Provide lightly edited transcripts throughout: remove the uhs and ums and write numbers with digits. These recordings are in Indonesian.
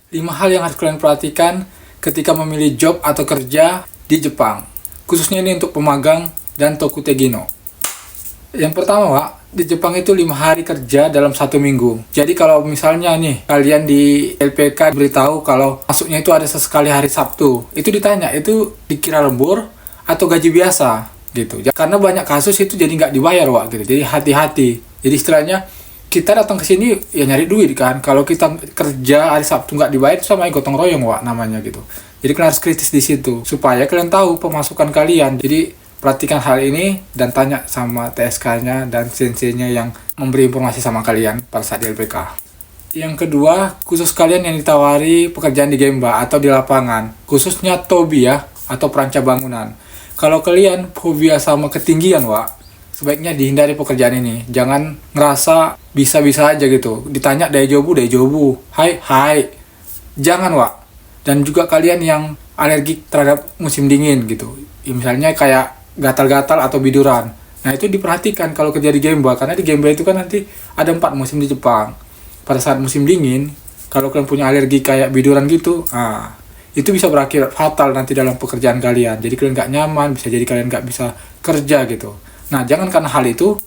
5 hal yang harus kalian perhatikan ketika memilih job atau kerja di Jepang. Khususnya ini untuk pemagang dan Tokutegino. Yang pertama, Wak, di Jepang itu 5 hari kerja dalam 1 minggu. Jadi kalau misalnya nih, kalian di LPK beritahu kalau masuknya itu ada sesekali hari Sabtu, itu ditanya, itu dikira lembur atau gaji biasa gitu. Karena banyak kasus itu jadi nggak dibayar, Wak, gitu. Jadi hati-hati. Jadi istilahnya, kita datang ke sini ya nyari duit kan. Kalau kita kerja hari Sabtu nggak dibayar, itu sama gotong royong, Wak, namanya gitu. Jadi kalian harus kritis di situ supaya kalian tahu pemasukan kalian. Jadi perhatikan hal ini dan tanya sama TSK-nya dan sensei-nya yang memberi informasi sama kalian pada saat di LPK. Yang kedua, khusus kalian yang ditawari pekerjaan di Gemba atau di lapangan, khususnya Tobi ya, atau perancang bangunan. Kalau kalian fobia sama ketinggian, Wak, sebaiknya dihindari pekerjaan ini. Jangan ngerasa bisa-bisa aja gitu. Ditanya daijoubu, hai. Jangan, Wak. Dan juga kalian yang alergik terhadap musim dingin gitu. Ya, misalnya kayak gatal-gatal atau biduran. Nah, itu diperhatikan kalau kerja di Gemba. Karena di Gemba itu kan nanti ada 4 musim di Jepang. Pada saat musim dingin, kalau kalian punya alergi kayak biduran gitu, itu bisa berakhir fatal nanti dalam pekerjaan kalian. Jadi kalian nggak nyaman, bisa jadi kalian nggak bisa kerja gitu. Nah, jangan karena hal itu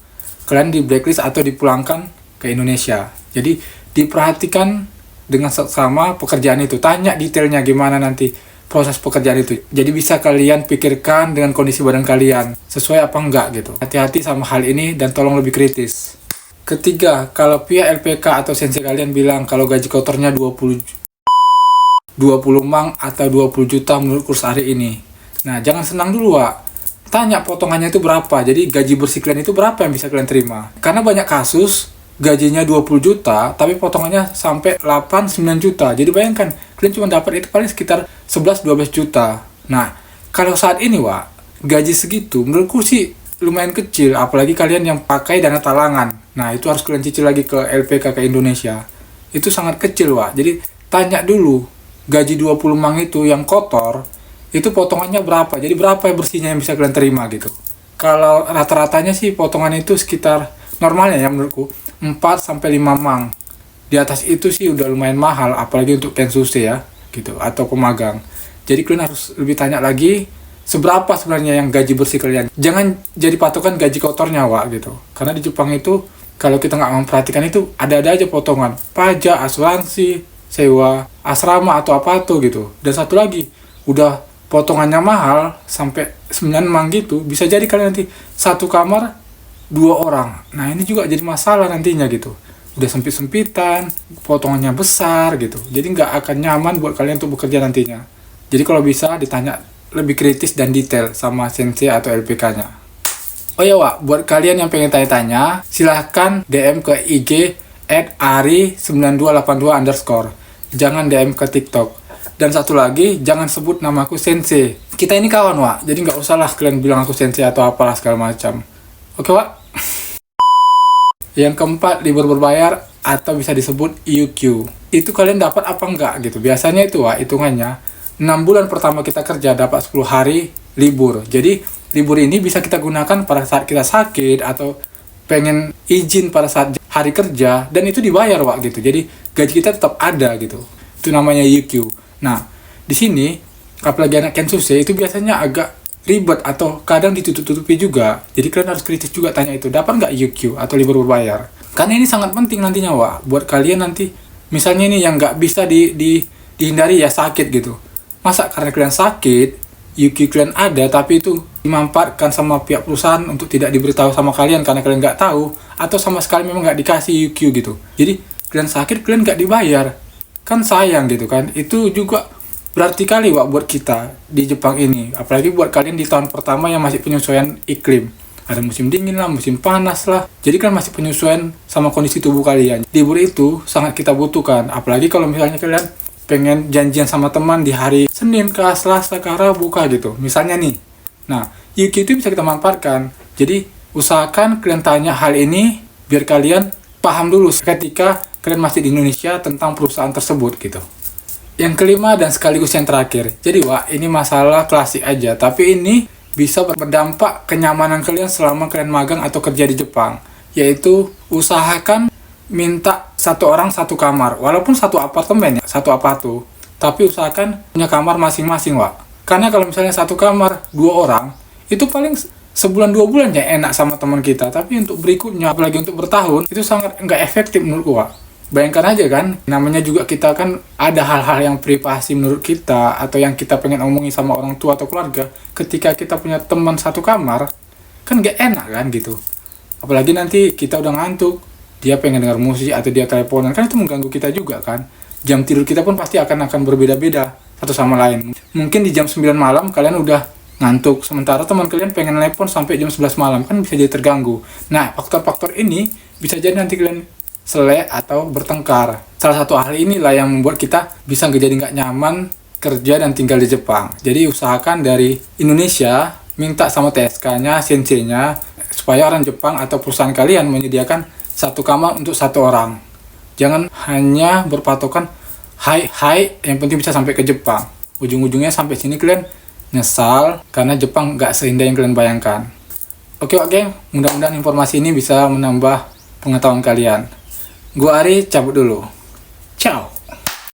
kalian di blacklist atau dipulangkan ke Indonesia. Jadi diperhatikan dengan sama pekerjaan itu. Tanya detailnya gimana nanti proses pekerjaan itu. Jadi bisa kalian pikirkan dengan kondisi badan kalian sesuai apa enggak gitu. Hati-hati sama hal ini dan tolong lebih kritis. Ketiga, kalau pihak LPK atau sensei kalian bilang kalau gaji kotornya 20 mang atau 20 juta menurut kurs hari ini. Nah, jangan senang dulu, Wak. Tanya potongannya itu berapa. Jadi gaji bersih kalian itu berapa yang bisa kalian terima. Karena banyak kasus gajinya 20 juta tapi potongannya sampai 8-9 juta. Jadi bayangkan kalian cuma dapat itu paling sekitar 11-12 juta. Nah, kalau saat ini, Wak, gaji segitu menurutku sih lumayan kecil, apalagi kalian yang pakai dana talangan. Nah, itu harus kalian cicil lagi ke LPK ke Indonesia. Itu sangat kecil, Wak. Jadi tanya dulu gaji 20 mang itu yang kotor itu potongannya berapa. Jadi berapa bersihnya yang bisa kalian terima gitu. Kalau rata-ratanya sih potongan itu sekitar normalnya ya menurutku 4-5 mang. Di atas itu sih udah lumayan mahal, apalagi untuk kensuse ya, gitu, atau pemagang. Jadi kalian harus lebih tanya lagi, seberapa sebenarnya yang gaji bersih kalian. Jangan jadi patokan gaji kotornya, Wak, gitu. Karena di Jepang itu, kalau kita nggak memperhatikan itu, ada-ada aja potongan. Pajak, asuransi, sewa, asrama, atau apa tuh, gitu. Dan satu lagi, udah potongannya mahal, sampai 9 mang gitu, bisa jadi kalian nanti satu kamar 2 orang. Nah, ini juga jadi masalah nantinya gitu. Udah sempit-sempitan, potongannya besar gitu. Jadi nggak akan nyaman buat kalian untuk bekerja nantinya. Jadi kalau bisa ditanya lebih kritis dan detail sama sensei atau LPK-nya. Oh ya, Wak, buat kalian yang pengen tanya-tanya, silahkan DM ke IG @ari9282_. Jangan DM ke TikTok. Dan satu lagi, jangan sebut namaku sensei. Kita ini kawan, Wak. Jadi nggak usah lah kalian bilang aku sensei atau apalah segala macam. Oke, Wak? Yang keempat, libur berbayar atau bisa disebut UQ. Itu kalian dapat apa enggak gitu. Biasanya itu, Wak, hitungannya 6 bulan pertama kita kerja dapat 10 hari libur. Jadi libur ini bisa kita gunakan pada saat kita sakit atau pengen izin pada saat hari kerja, dan itu dibayar, Wak, gitu. Jadi gaji kita tetap ada gitu. Itu namanya UQ. Nah, di sini apalagi anak kensuse itu biasanya agak ribet atau kadang ditutup-tutupi juga. Jadi kalian harus kritis juga tanya itu, dapat nggak UQ atau libur berbayar? Karena ini sangat penting nantinya, Wak, buat kalian nanti. Misalnya ini yang nggak bisa dihindari ya sakit gitu. Masa karena kalian sakit, UQ kalian ada tapi itu dimanfaatkan sama pihak perusahaan untuk tidak diberitahu sama kalian karena kalian nggak tahu, atau sama sekali memang nggak dikasih UQ gitu. Jadi kalian sakit, kalian nggak dibayar. Kan sayang gitu kan. Itu juga berarti kali, Wak, buat kita di Jepang ini. Apalagi buat kalian di tahun pertama yang masih penyesuaian iklim. Ada musim dingin lah, musim panas lah. Jadi kan masih penyesuaian sama kondisi tubuh kalian. Libur itu sangat kita butuhkan. Apalagi kalau misalnya kalian pengen janjian sama teman di hari Senin ke Selasa ke Rabu gitu. Misalnya nih. Nah, UQ itu bisa kita manfaatkan. Jadi usahakan kalian tanya hal ini biar kalian paham dulu ketika kalian masih di Indonesia tentang perusahaan tersebut gitu. Yang kelima dan sekaligus yang terakhir. Jadi, Wak, ini masalah klasik aja, tapi ini bisa berdampak kenyamanan kalian selama kalian magang atau kerja di Jepang. Yaitu usahakan minta satu orang satu kamar, walaupun satu apartemen ya, satu apatu, tapi usahakan punya kamar masing-masing, Wak. Karena kalau misalnya satu kamar 2 orang, itu paling sebulan 2 bulan ya enak sama teman kita, tapi untuk berikutnya, apalagi untuk bertahun, itu sangat nggak efektif menurutku, Wak. Bayangkan aja kan, namanya juga kita kan ada hal-hal yang privasi menurut kita, atau yang kita pengen omongin sama orang tua atau keluarga, ketika kita punya teman satu kamar, kan nggak enak kan gitu. Apalagi nanti kita udah ngantuk, dia pengen dengar musik atau dia teleponan, kan itu mengganggu kita juga kan. Jam tidur kita pun pasti akan berbeda-beda satu sama lain. Mungkin di jam 9 malam kalian udah ngantuk, sementara teman kalian pengen telepon sampai jam 11 malam, kan bisa jadi terganggu. Nah, faktor-faktor ini bisa jadi nanti kalian selek atau bertengkar. Salah satu hal inilah yang membuat kita bisa jadi nggak nyaman kerja dan tinggal di Jepang. Jadi usahakan dari Indonesia minta sama TSK-nya, sensei-nya, supaya orang Jepang atau perusahaan kalian menyediakan satu kamar untuk satu orang. Jangan hanya berpatokan hai, yang penting bisa sampai ke Jepang. Ujung-ujungnya sampai sini kalian nyesal karena Jepang nggak seindah yang kalian bayangkan. Oke, mudah-mudahan informasi ini bisa menambah pengetahuan kalian. Gua Ari cabut dulu. Ciao.